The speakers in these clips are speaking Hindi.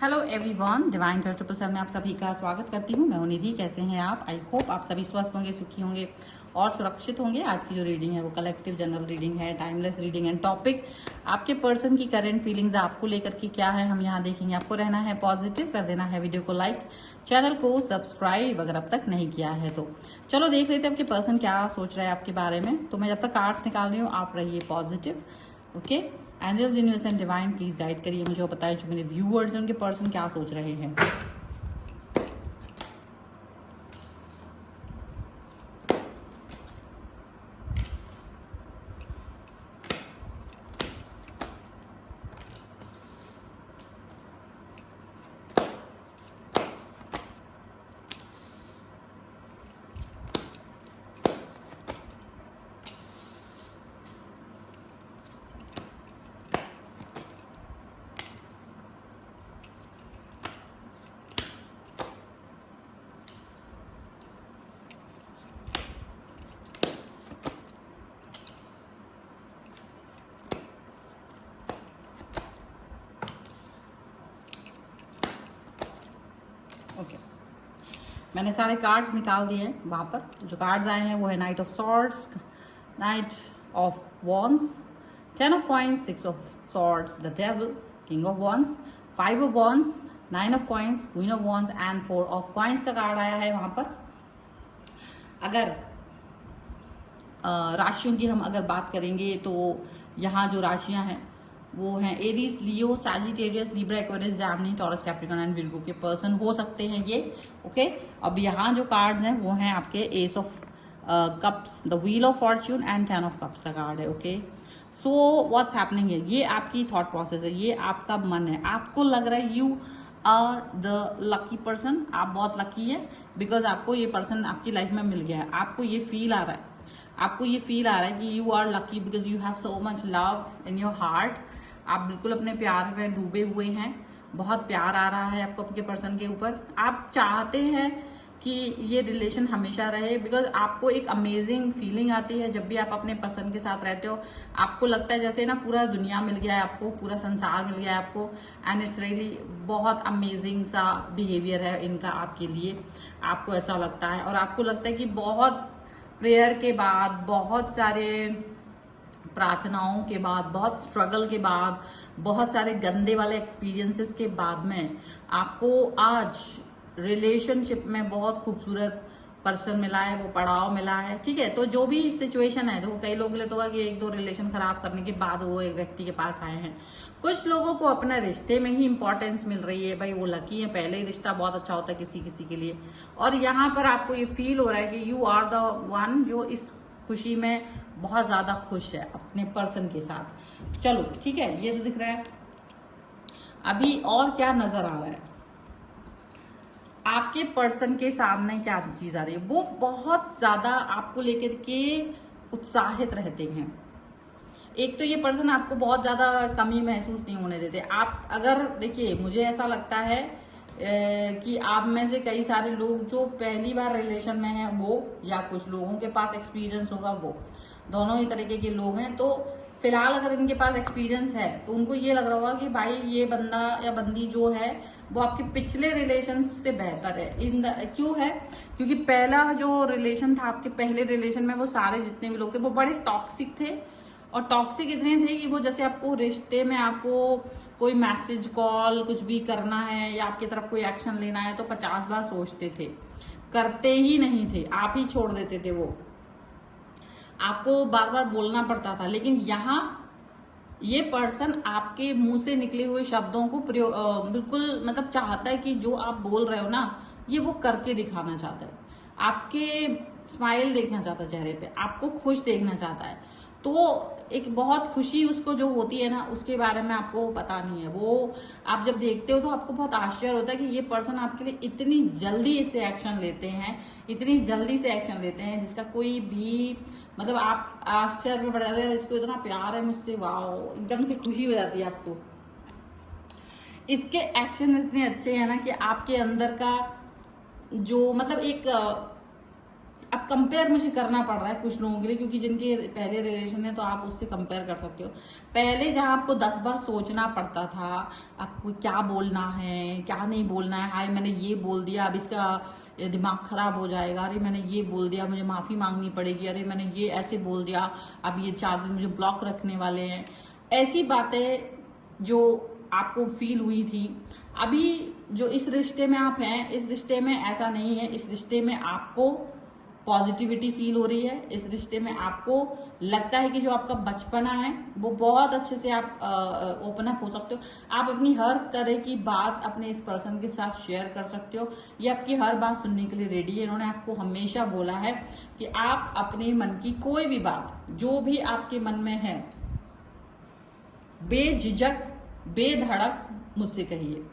हेलो एवरीवन, डिवाइन 777 में आप सभी का स्वागत करती हूँ। मैं हूं निधि। कैसे हैं आप? आई होप आप सभी स्वस्थ होंगे, सुखी होंगे और सुरक्षित होंगे। आज की जो रीडिंग है वो कलेक्टिव जनरल रीडिंग है, टाइमलेस रीडिंग एंड टॉपिक आपके पर्सन की करंट फीलिंग्स आपको लेकर के क्या है हम यहाँ देखेंगे। आपको रहना है पॉजिटिव, कर देना है वीडियो को लाइक, चैनल को सब्सक्राइब अगर अब तक नहीं किया है तो। चलो देख लेते हैं आपके पर्सन क्या सोच रहा है आपके बारे में। तो मैं जब तक कार्ड्स निकाल रही हूँ आप रहिए positive, okay. Angels, universe and divine please guide करिए मुझे, बताइए जो मेरे व्यूअर्स हैं उनके पर्सन क्या सोच रहे हैं। ओके, मैंने सारे कार्ड्स निकाल दिए हैं वहाँ पर। जो कार्ड्स आए हैं वो है night of swords, night of wands, 10 of coins, 6 of swords, the devil, king of wands, 5 of wands, 9 of coins, queen of wands and 4 of coins का कार्ड आया है वहाँ पर। अगर राशियों की हम अगर बात करेंगे तो यहाँ जो राशियाँ हैं वो हैं Aries, Leo, Sagittarius, Libra, Aquarius, Jaimini, taurus, Capricorn and Virgo के पर्सन हो सकते हैं ये, ओके। अब यहाँ जो कार्ड्स हैं वो हैं आपके S of cups, the wheel of Fortune and 10 of cups का कार्ड है, ओके। सो व्हाट्स हैपनिंग है, ये आपकी थॉट प्रोसेस है, ये आपका मन है। आपको लग रहा है you are the lucky person, आप बहुत लकी है बिकॉज आपको ये पर्सन आपकी लाइफ में मिल गया है। आपको ये फील आ रहा है, आपको ये फील आ रहा है कि you are lucky because you have so much love in your heart. आप बिल्कुल अपने प्यार में डूबे हुए हैं, बहुत प्यार आ रहा है आपको आपके पर्सन के ऊपर। आप चाहते हैं कि ये रिलेशन हमेशा रहे बिकॉज आपको एक अमेजिंग फीलिंग आती है जब भी आप अपने पर्सन के साथ रहते हो। आपको लगता है जैसे ना पूरा दुनिया मिल गया है आपको, पूरा संसार मिल गया है आपको, एंड इट्स रियली बहुत अमेजिंग सा बिहेवियर है इनका आपके लिए। आपको ऐसा लगता है और आपको लगता है कि बहुत प्रेयर के बाद, बहुत सारे प्रार्थनाओं के बाद, बहुत स्ट्रगल के बाद, बहुत सारे गंदे वाले एक्सपीरियंसेस के बाद में आपको आज रिलेशनशिप में बहुत खूबसूरत पर्सन मिला है, वो पड़ाव मिला है, ठीक है। तो जो भी सिचुएशन है, देखो कई लोगों के लिए तो होगा कि 1-2 रिलेशन खराब करने के बाद वो एक व्यक्ति के पास आए हैं। कुछ लोगों को अपने रिश्ते में ही इंपॉर्टेंस मिल रही है, भाई वो लकी है, पहले ही रिश्ता बहुत अच्छा होता है किसी किसी के लिए। और यहाँ पर आपको ये फील हो रहा है कि यू आर द वन जो इस खुशी में बहुत ज़्यादा खुश है अपने पर्सन के साथ। चलो ठीक है, ये तो दिख रहा है। अभी और क्या नज़र आ रहा है आपके पर्सन के सामने, क्या चीज़ आ रही है? वो बहुत ज़्यादा आपको लेकर के उत्साहित रहते हैं। एक तो ये पर्सन आपको बहुत ज़्यादा कमी महसूस नहीं होने देते। आप अगर देखिए, मुझे ऐसा लगता है कि आप में से कई सारे लोग जो पहली बार रिलेशन में हैं वो, या कुछ लोगों के पास एक्सपीरियंस होगा वो, दोनों ही तरीके के लोग हैं। तो फिलहाल अगर इनके पास एक्सपीरियंस है तो उनको ये लग रहा होगा कि भाई ये बंदा या बंदी जो है वो आपके पिछले रिलेशन से बेहतर है। क्यों है? क्योंकि पहला जो रिलेशन था, आपके पहले रिलेशन में वो सारे जितने भी लोग थे वो बड़े टॉक्सिक थे। और टॉक्सिक इतने थे कि वो जैसे आपको रिश्ते में आपको कोई मैसेज, कॉल कुछ भी करना है या आपकी तरफ कोई एक्शन लेना है तो 50 बार सोचते थे, करते ही नहीं थे, आप ही छोड़ देते थे। वो आपको बार बार बोलना पड़ता था। लेकिन यहाँ ये पर्सन आपके मुंह से निकले हुए शब्दों को बिल्कुल मतलब चाहता है कि जो आप बोल रहे हो ना, ये वो करके दिखाना चाहता है। आपके स्माइल देखना चाहता है चेहरे पे, आपको खुश देखना चाहता है। तो एक बहुत खुशी उसको जो होती है ना, उसके बारे में आपको पता नहीं है। वो आप जब देखते हो तो आपको बहुत आश्चर्य होता है कि ये पर्सन आपके लिए इतनी जल्दी इसे एक्शन लेते हैं, इतनी जल्दी से एक्शन लेते हैं जिसका कोई भी मतलब आप आश्चर्य में पड़ जाते हैं, इसको इतना प्यार है मुझसे, वाह, एकदम से खुशी हो जाती है आपको। इसके एक्शन इतने अच्छे हैं ना कि आपके अंदर का जो मतलब एक आप कंपेयर मुझे करना पड़ रहा है कुछ लोगों के लिए, क्योंकि जिनके पहले रिलेशन है तो आप उससे कंपेयर कर सकते हो। पहले जहाँ आपको 10 बार सोचना पड़ता था आपको क्या बोलना है क्या नहीं बोलना है, हाय मैंने ये बोल दिया अब इसका दिमाग खराब हो जाएगा, अरे मैंने ये बोल दिया मुझे माफ़ी मांगनी पड़ेगी, अरे मैंने ये ऐसे बोल दिया अब ये 4 दिन मुझे ब्लॉक रखने वाले हैं, ऐसी बातें जो आपको फील हुई थी। अभी जो इस रिश्ते में आप हैं, इस रिश्ते में ऐसा नहीं है। इस रिश्ते में आपको पॉजिटिविटी फील हो रही है। इस रिश्ते में आपको लगता है कि जो आपका बचपना है वो बहुत अच्छे से आप ओपन अप हो सकते हो। आप अपनी हर तरह की बात अपने इस पर्सन के साथ शेयर कर सकते हो। ये आपकी हर बात सुनने के लिए रेडी है। इन्होंने आपको हमेशा बोला है कि आप अपने मन की कोई भी बात जो भी आपके मन में है बेझिझक बेधड़क मुझसे कहिए।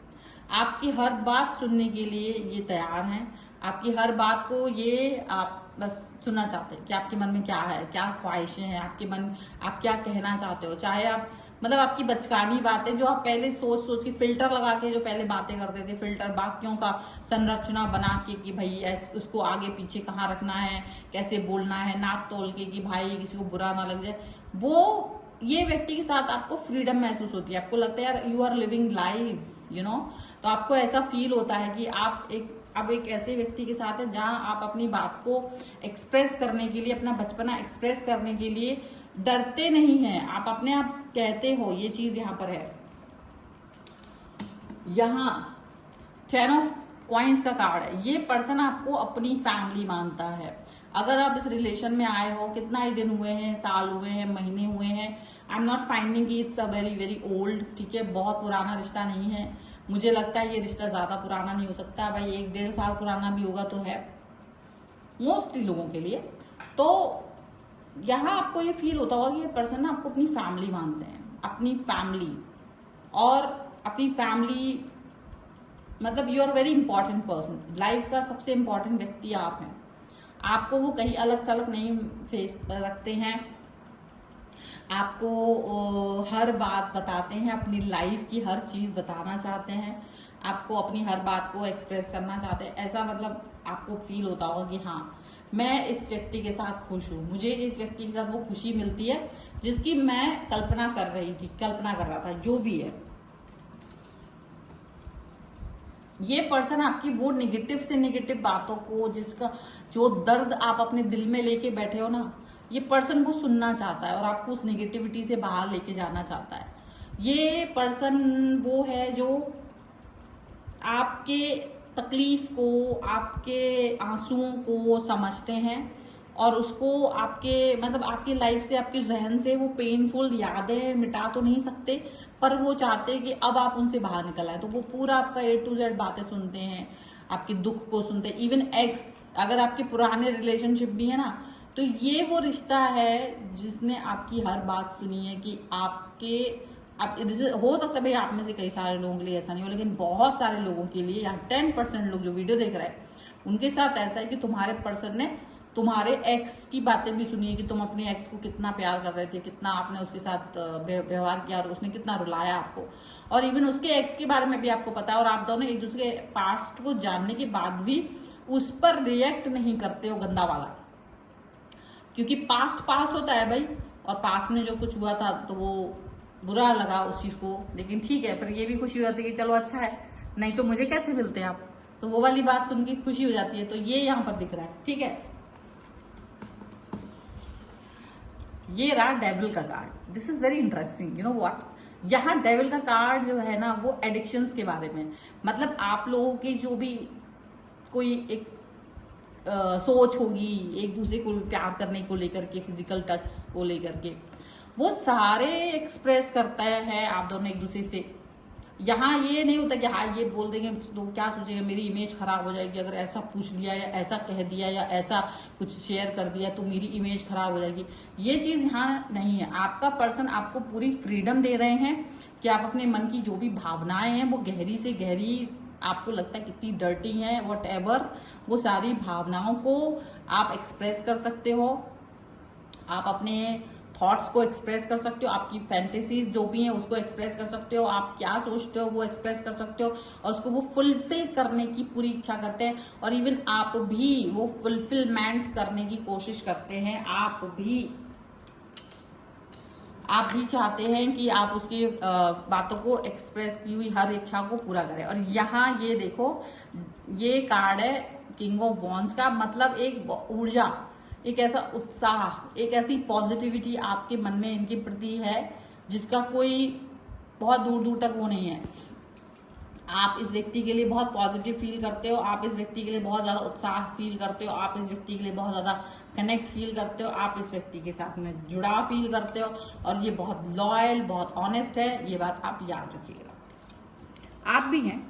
आपकी हर बात सुनने के लिए ये तैयार हैं। आपकी हर बात को ये आप बस सुनना चाहते हैं कि आपके मन में क्या है, क्या ख्वाहिशें हैं, आपके मन आप क्या कहना चाहते हो। चाहे आप मतलब आपकी बचकानी बातें जो आप पहले सोच सोच के फिल्टर लगा के जो पहले बातें करते थे, फिल्टर बाकियों का संरचना बना के कि भाई ऐसे उसको आगे पीछे कहाँ रखना है, कैसे बोलना है, नाप तोल के कि भाई किसी को बुरा ना लग जाए, वो ये व्यक्ति के साथ आपको फ्रीडम महसूस होती है। आपको लगता है यार you are living life you know. तो आपको ऐसा फील होता है कि आप एक ऐसे व्यक्ति के साथ है जहां आप अपनी बात को एक्सप्रेस करने के लिए, अपना बचपना एक्सप्रेस करने के लिए डरते नहीं हैं। आप अपने आप कहते हो। ये चीज यहाँ पर है। यहाँ 10 ऑफ कॉइंस का कार्ड है। ये पर्सन आपको अपनी फैमिली मानता है। अगर आप इस रिलेशन में आए हो, कितना ही दिन हुए हैं, साल हुए हैं, महीने हुए हैं, आई एम नॉट फाइंडिंग कि it's a very very old, ठीक है, बहुत पुराना रिश्ता नहीं है। मुझे लगता है ये रिश्ता ज़्यादा पुराना नहीं हो सकता भाई, 1-1.5 साल पुराना भी होगा तो है मोस्टली लोगों के लिए। तो यहाँ आपको ये फील होता होगा कि ये पर्सन ना आपको अपनी फैमिली मानते हैं, अपनी फैमिली। और अपनी फैमिली मतलब you are very important person. Life का सबसे इंपॉर्टेंट व्यक्ति आप हैं। आपको वो कहीं अलग थलग नहीं फेस रखते हैं। आपको हर बात बताते हैं, अपनी लाइफ की हर चीज़ बताना चाहते हैं, आपको अपनी हर बात को एक्सप्रेस करना चाहते हैं। ऐसा मतलब आपको फील होता होगा कि हाँ मैं इस व्यक्ति के साथ खुश हूँ, मुझे इस व्यक्ति के साथ वो खुशी मिलती है जिसकी मैं कल्पना कर रही थी, कल्पना कर रहा था, जो भी है। ये पर्सन आपकी वो निगेटिव से निगेटिव बातों को, जिसका जो दर्द आप अपने दिल में लेके बैठे हो ना, ये पर्सन वो सुनना चाहता है और आपको उस निगेटिविटी से बाहर लेके जाना चाहता है। ये पर्सन वो है जो आपके तकलीफ को, आपके आंसुओं को समझते हैं और उसको आपके मतलब आपकी लाइफ से, आपके जहन से वो पेनफुल यादें मिटा तो नहीं सकते, पर वो चाहते हैं कि अब आप उनसे बाहर निकल आए। तो वो पूरा आपका A to Z बातें सुनते हैं, आपके दुख को सुनते हैं। इवन एक्स, अगर आपके पुराने रिलेशनशिप भी है ना, तो ये वो रिश्ता है जिसने आपकी हर बात सुनी है कि हो सकता है भाई आप में से कई सारे लोगों के लिए ऐसा नहीं हो, लेकिन बहुत सारे लोगों के लिए, या 10% लोग जो वीडियो देख रहे हैं उनके साथ ऐसा है कि तुम्हारे पर्सन ने तुम्हारे एक्स की बातें भी सुनी है कि तुम अपने एक्स को कितना प्यार कर रहे थे, कितना आपने उसके साथ व्यवहार किया और उसने कितना रुलाया आपको, और इवन उसके एक्स के बारे में भी आपको पता है। और आप दोनों एक दूसरे के पास्ट को जानने के बाद भी उस पर रिएक्ट नहीं करते हो गंदा वाला, क्योंकि पास्ट होता है भाई, और पास्ट में जो कुछ हुआ था तो वो बुरा लगा उस चीज़ को, लेकिन ठीक है, पर ये भी खुशी हो जाती है कि चलो अच्छा है, नहीं तो मुझे कैसे मिलते आप, तो वो वाली बात सुन के खुशी हो जाती है। तो ये यहाँ पर दिख रहा है, ठीक है। ये रहा डेविल का card. This is very interesting, you know what. यहाँ डेविल का कार्ड जो है ना, वो एडिक्शंस के बारे में, मतलब आप लोगों की जो भी कोई एक सोच होगी एक दूसरे को प्यार करने को लेकर के, फिजिकल टच को लेकर के, वो सारे एक्सप्रेस करता है आप दोनों एक दूसरे से। यहाँ ये नहीं होता कि हाँ ये बोल देंगे तो क्या सोचेगा, मेरी इमेज खराब हो जाएगी, अगर ऐसा पूछ लिया या ऐसा कह दिया या ऐसा कुछ शेयर कर दिया तो मेरी इमेज खराब हो जाएगी। ये चीज़ यहाँ नहीं है। आपका पर्सन आपको पूरी फ्रीडम दे रहे हैं कि आप अपने मन की जो भी भावनाएं हैं वो गहरी से गहरी, आपको लगता है कितनी डर्टी हैं, वट एवर, वो सारी भावनाओं को आप एक्सप्रेस कर सकते हो। आप अपने थॉट्स को एक्सप्रेस कर सकते हो, आपकी फैंटेसीज जो भी हैं उसको एक्सप्रेस कर सकते हो, आप क्या सोचते हो वो एक्सप्रेस कर सकते हो, और उसको वो फुलफिल करने की पूरी इच्छा करते हैं। और इवन आप भी वो फुलफिलमेंट करने की कोशिश करते हैं, आप भी चाहते हैं कि आप उसकी बातों को एक्सप्रेस की हुई हर इच्छा को पूरा करें। और यहाँ ये देखो, ये कार्ड है किंग ऑफ वॉन्ड्स का, मतलब एक ऊर्जा, एक ऐसा उत्साह, एक ऐसी पॉजिटिविटी आपके मन में इनके प्रति है जिसका कोई बहुत दूर दूर तक वो नहीं है। आप इस व्यक्ति के लिए बहुत पॉजिटिव फील करते हो, आप इस व्यक्ति के लिए बहुत ज़्यादा उत्साह फील करते हो, आप इस व्यक्ति के लिए बहुत ज़्यादा कनेक्ट फील करते हो, आप इस व्यक्ति के साथ में जुड़ाव फील करते हो, और ये बहुत लॉयल, बहुत ऑनेस्ट है, ये बात आप याद रखिएगा। आप भी हैं,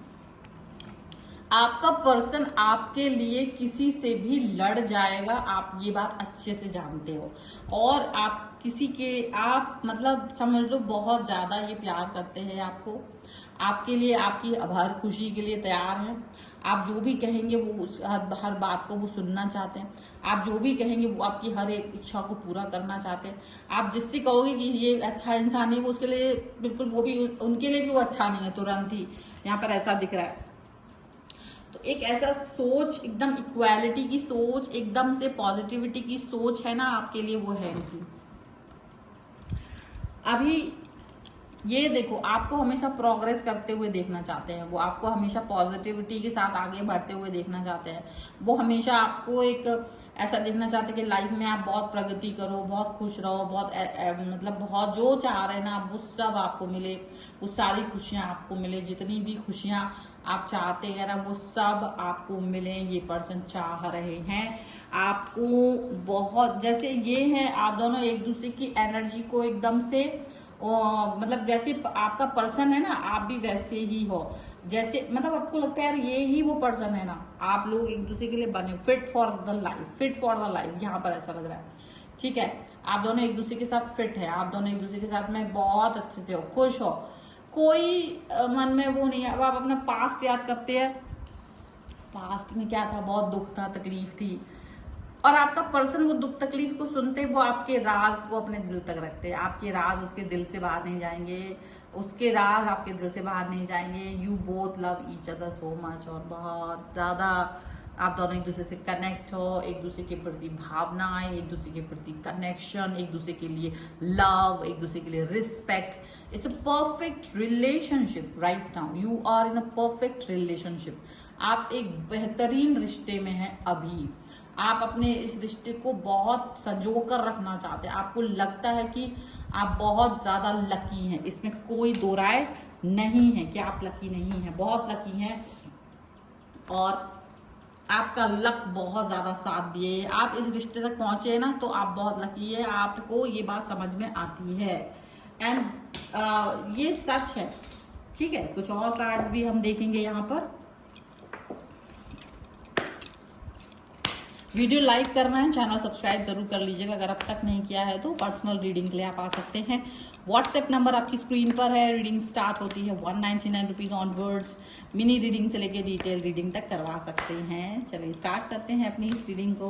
आपका पर्सन आपके लिए किसी से भी लड़ जाएगा, आप ये बात अच्छे से जानते हो, और आप किसी के, आप मतलब समझ लो बहुत ज़्यादा ये प्यार करते हैं आपको, आपके लिए, आपकी हर खुशी के लिए तैयार हैं। आप जो भी कहेंगे वो हर बात को वो सुनना चाहते हैं, आप जो भी कहेंगे वो आपकी हर एक इच्छा को पूरा करना चाहते हैं। आप जिससे कहोगे कि ये अच्छा इंसान है, वो उसके लिए बिल्कुल, वो भी उनके लिए भी वो अच्छा नहीं है, तुरंत ही यहाँ पर ऐसा दिख रहा है। तो एक ऐसा सोच, एकदम इक्वालिटी की सोच, एकदम से पॉजिटिविटी की सोच है ना आपके लिए, वो है इनकी। अभी ये देखो, आपको हमेशा प्रोग्रेस करते हुए देखना चाहते हैं, वो आपको हमेशा पॉजिटिविटी के साथ आगे बढ़ते हुए देखना चाहते हैं, वो हमेशा आपको एक ऐसा देखना चाहते हैं कि लाइफ में आप बहुत प्रगति करो, बहुत खुश रहो, बहुत मतलब बहुत जो चाह रहे हैं ना वो सब आपको मिले, वो सारी खुशियाँ आपको मिले, जितनी भी खुशियाँ आप चाहते हैं ना वो सब आपको मिले, ये पर्सन चाह रहे हैं आपको बहुत। जैसे ये है, आप दोनों एक दूसरे की एनर्जी को एकदम से मतलब जैसे आपका पर्सन है ना, आप भी वैसे ही हो, जैसे मतलब आपको लगता है यार ये ही वो पर्सन है ना, आप लोग एक दूसरे के लिए बने, fit for the life, fit for the life, यहाँ पर ऐसा लग रहा है। ठीक है, आप दोनों एक दूसरे के साथ फिट है, आप दोनों एक दूसरे के साथ में बहुत अच्छे से हो, खुश हो, कोई मन में वो नहीं है। अब आप अपना पास्ट याद करते हैं, पास्ट में क्या था, बहुत दुख था, तकलीफ थी, और आपका पर्सन वो दुख तकलीफ को सुनते, वो आपके राज को अपने दिल तक रखते हैं, आपके राज उसके दिल से बाहर नहीं जाएंगे, उसके राज आपके दिल से बाहर नहीं जाएंगे। You both love each other so much, और बहुत ज़्यादा आप दोनों एक दूसरे से कनेक्ट हो, एक दूसरे के प्रति भावनाएं, एक दूसरे के प्रति कनेक्शन, एक दूसरे के लिए लव, एक दूसरे के लिए respect. It's a perfect relationship right now, you are in a perfect relationship. आप एक बेहतरीन रिश्ते में हैं अभी, आप अपने इस रिश्ते को बहुत संजो कर रखना चाहते हैं, आपको लगता है कि आप बहुत ज़्यादा लकी हैं, इसमें कोई दो राय नहीं है कि आप लकी नहीं हैं, बहुत लकी हैं, और आपका लक बहुत ज़्यादा साथ दिए, आप इस रिश्ते तक पहुँचे ना तो आप बहुत लकी है, आपको ये बात समझ में आती है, एंड ये सच है। ठीक है, कुछ और कार्ड्स भी हम देखेंगे यहाँ पर। वीडियो लाइक करना है, चैनल सब्सक्राइब जरूर कर लीजिएगा अगर अब तक नहीं किया है तो। पर्सनल रीडिंग के लिए आप आ सकते हैं, व्हाट्सएप नंबर आपकी स्क्रीन पर है। रीडिंग स्टार्ट होती है 199 रुपीज़ ऑनवर्ड्स, मिनी रीडिंग से लेके डिटेल रीडिंग तक करवा सकते हैं। चलिए स्टार्ट करते हैं अपनी इस रीडिंग को,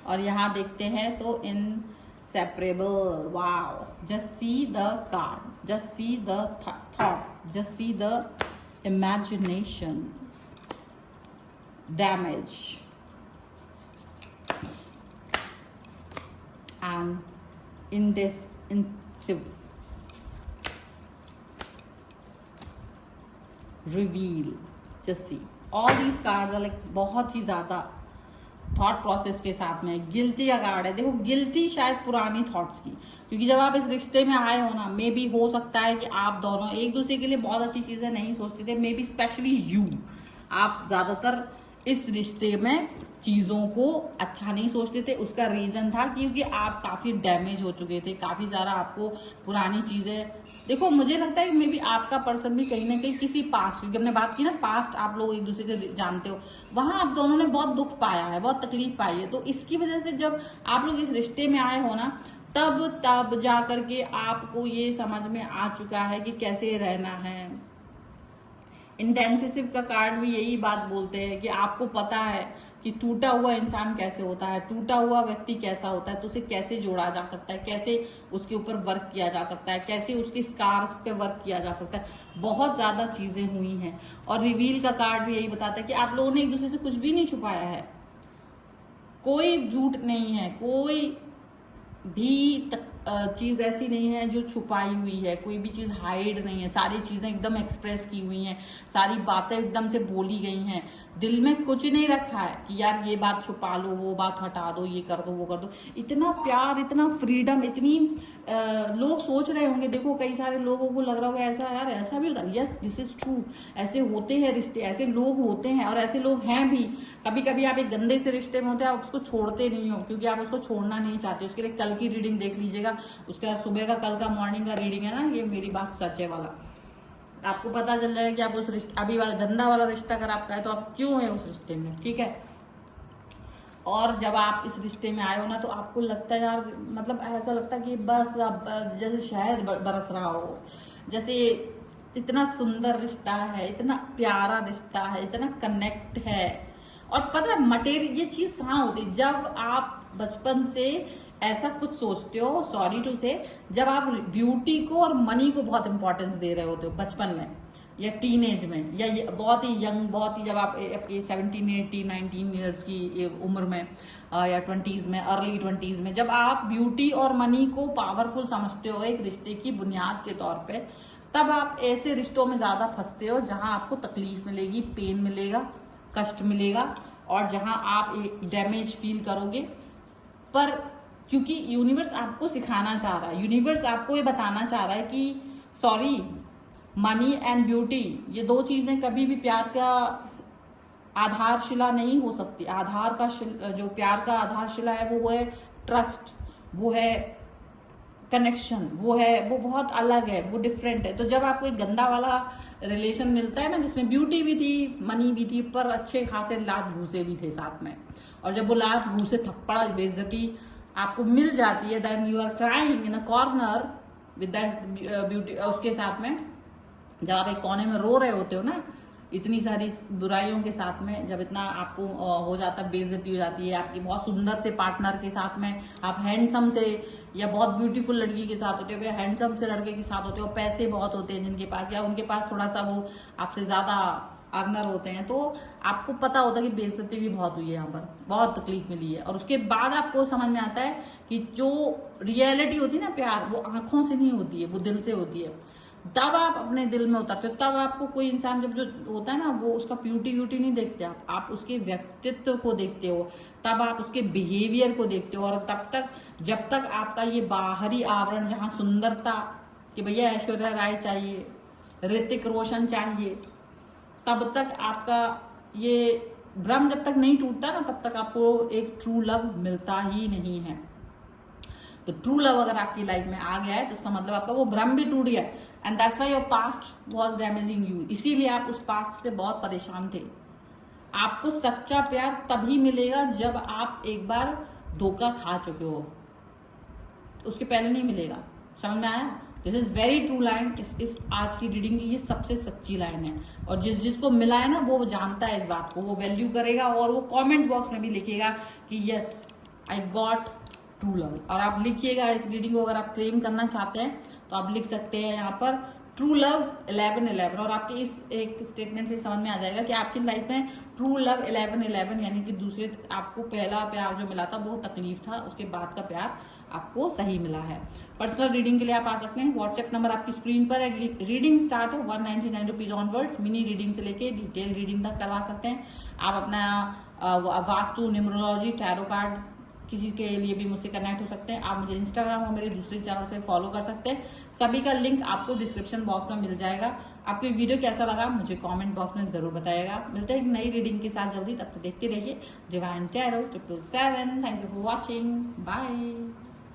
और यहाँ देखते हैं तो inseparable, wow, just see the card, just see the thought, just see the imagination, damage and indecisive, reveal, just see, all these cards are like बहुत ही ज़्यादा थॉट प्रोसेस के साथ में। गिल्टी का कार्ड है, देखो गिल्टी शायद पुरानी थॉट्स की, क्योंकि जब आप इस रिश्ते में आए हो ना, मे बी हो सकता है कि आप दोनों एक दूसरे के लिए बहुत अच्छी चीज़ें नहीं सोचते थे, मे बी स्पेशली यू, आप ज़्यादातर इस रिश्ते में चीज़ों को अच्छा नहीं सोचते थे। उसका रीज़न था क्योंकि आप काफ़ी डैमेज हो चुके थे, काफ़ी ज़्यादा आपको पुरानी चीज़ें, देखो मुझे लगता है कि मे बी आपका पर्सन भी कहीं ना कहीं किसी पास्ट, क्योंकि हमने बात की ना पास्ट, आप लोग एक दूसरे के जानते हो, वहाँ आप दोनों ने बहुत दुख पाया है, बहुत तकलीफ पाई है, तो इसकी वजह से जब आप लोग इस रिश्ते में आए हो ना, तब जा करके आपको ये समझ में आ चुका है कि कैसे रहना है, इंटेंसिव का कार्ड भी यही बात बोलते हैं कि आपको पता है कि टूटा हुआ इंसान कैसे होता है, टूटा हुआ व्यक्ति कैसा होता है, तो उसे कैसे जोड़ा जा सकता है, कैसे उसके ऊपर वर्क किया जा सकता है, कैसे उसके स्कार्स पे वर्क किया जा सकता है। बहुत ज्यादा चीजें हुई हैं। और रिवील का कार्ड भी यही बताता है कि आप लोगों ने एक दूसरे से कुछ भी नहीं छुपाया है, कोई झूठ नहीं है, कोई भी चीज ऐसी नहीं है जो छुपाई हुई है, कोई भी चीज हाइड नहीं है, सारी चीजें एकदम एक्सप्रेस की हुई हैं, सारी बातें एकदम से बोली गई हैं। दिल में कुछ नहीं रखा है कि यार ये बात छुपा लो, वो बात हटा दो, ये कर दो, वो कर दो। इतना प्यार, इतना फ्रीडम, इतनी लोग सोच रहे होंगे, देखो कई सारे लोगों को लग रहा होगा ऐसा, यार ऐसा भी होता है। Yes, this is true. ऐसे होते हैं रिश्ते, ऐसे लोग होते हैं और ऐसे लोग हैं भी। कभी कभी आप एक गंदे से रिश्ते में होते हैं, आप उसको छोड़ते नहीं हो क्योंकि आप उसको छोड़ना नहीं चाहते। उसके लिए कल की रीडिंग देख लीजिएगा, उसके बाद सुबह का, कल का मॉर्निंग का रीडिंग है ना, ये मेरी बात सच है वाला, आपको पता चल जाएगा कि आप उस रिश्ते, अभी वाला गंदा वाला रिश्ता अगर आपका है तो आप क्यों है उस रिश्ते में, ठीक है। और जब आप इस रिश्ते में आए हो ना, तो आपको लगता है यार, मतलब ऐसा लगता है कि बस अब जैसे शहद बरस रहा हो, जैसे इतना सुंदर रिश्ता है, इतना प्यारा रिश्ता है, इतना कनेक्ट है। और पता है मटेरियल ये चीज कहाँ होती है, जब आप बचपन से ऐसा कुछ सोचते हो, सॉरी टू से, जब आप ब्यूटी को और मनी को बहुत इंपॉर्टेंस दे रहे होते हो बचपन में या टीनेज में, या बहुत ही यंग, बहुत ही जब आप आपके 17, 18, 19 ईयर्स की उम्र में या 20s में, अर्ली 20s में, जब आप ब्यूटी और मनी को पावरफुल समझते हो एक रिश्ते की बुनियाद के तौर पे, तब आप ऐसे रिश्तों में ज्यादा फंसते हो जहां आपको तकलीफ मिलेगी, पेन मिलेगा, कष्ट मिलेगा, और जहां आप एक डैमेज फील करोगे। पर क्योंकि यूनिवर्स आपको सिखाना चाह रहा है, यूनिवर्स आपको ये बताना चाह रहा है कि सॉरी, मनी एंड ब्यूटी ये दो चीजें कभी भी प्यार का आधारशिला नहीं हो सकती। आधार का जो प्यार का आधारशिला है वो है ट्रस्ट, वो है कनेक्शन, वो बहुत अलग है, वो डिफरेंट है। तो जब आपको एक गंदा वाला रिलेशन मिलता है ना, जिसमें ब्यूटी भी थी, मनी भी थी, पर अच्छे खासे लात घूसे भी थे साथ में, और जब वो लात घूसे, थप्पड़, बेइज्जती आपको मिल जाती है, then you are crying in a corner with that beauty. उसके साथ में जब आप एक कोने में रो रहे होते हो ना, इतनी सारी बुराइयों के साथ में, जब इतना आपको हो जाता है, बेइज्जती हो जाती है आपकी बहुत सुंदर से पार्टनर के साथ में, आप हैंडसम से या बहुत ब्यूटीफुल लड़की के साथ होते हो, या हैंडसम से लड़के के साथ होते हो, पैसे बहुत होते हैं जिनके पास, या उनके पास थोड़ा सा वो आपसे ज्यादा अर्नर होते हैं, तो आपको पता होता है कि बेइज्जती भी बहुत हुई है, यहाँ पर बहुत तकलीफ मिली है। और उसके बाद आपको समझ में आता है कि जो रियलिटी होती है ना प्यार, वो आंखों से नहीं होती है, वो दिल से होती है। तब आप अपने दिल में उतरते हो, तब आपको कोई इंसान जब जो होता है ना, वो उसका ब्यूटी नहीं देखते आप उसके व्यक्तित्व को देखते हो, तब आप उसके बिहेवियर को देखते हो। और तब तक, जब तक आपका ये बाहरी आवरण, जहाँ सुंदरता कि भैया ऐश्वर्या राय चाहिए, ऋतिक रोशन चाहिए, तब तक आपका ये भ्रम जब तक नहीं टूटता ना, तब तक आपको एक ट्रू लव मिलता ही नहीं है। तो ट्रू लव अगर आपकी लाइफ में आ गया है, तो उसका मतलब आपका वो भ्रम भी टूट गया, and that's why your past was damaging you. इसीलिए आप उस पास्ट से बहुत परेशान थे। आपको सच्चा प्यार तभी मिलेगा जब आप एक बार धोखा खा चुके हो, उसके पहले नहीं मिलेगा। समझ में आया? This is very true line. इस आज की रीडिंग की ये सबसे सच्ची लाइन है, और जिसको मिला है ना, वो जानता है इस बात को, वो वैल्यू करेगा, और वो कमेंट बॉक्स में भी लिखेगा कि yes I got true love. और आप लिखिएगा इस रीडिंग को, अगर आप क्लेम करना चाहते हैं तो आप लिख सकते हैं यहाँ पर ट्रू लव 1111, और आपके इस एक स्टेटमेंट से समझ में आ जाएगा कि आपकी लाइफ में ट्रू लव 1111 यानी कि दूसरे, आपको पहला प्यार जो मिला था वो तकलीफ था, उसके बाद का प्यार आपको सही मिला है। पर्सनल रीडिंग के लिए आप आ सकते हैं, व्हाट्सएप नंबर आपकी स्क्रीन पर है। रीडिंग स्टार्ट है 199 रुपीज ऑनवर्ड्स। मिनी रीडिंग से लेके डिटेल रीडिंग तक करवा सकते हैं आप। अपना वास्तु, न्यूमरोलॉजी, टैरो कार्ड किसी के लिए भी मुझसे कनेक्ट हो सकते हैं। आप मुझे इंस्टाग्राम और मेरे दूसरे चैनल पे फॉलो कर सकते हैं, सभी का लिंक आपको डिस्क्रिप्शन बॉक्स में मिल जाएगा। आपको वीडियो कैसा लगा मुझे कमेंट बॉक्स में जरूर बताइएगा। मिलते हैं एक नई रीडिंग के साथ जल्दी, तब तक देखते रहिए divine tarot 777। Thank you for watching, bye.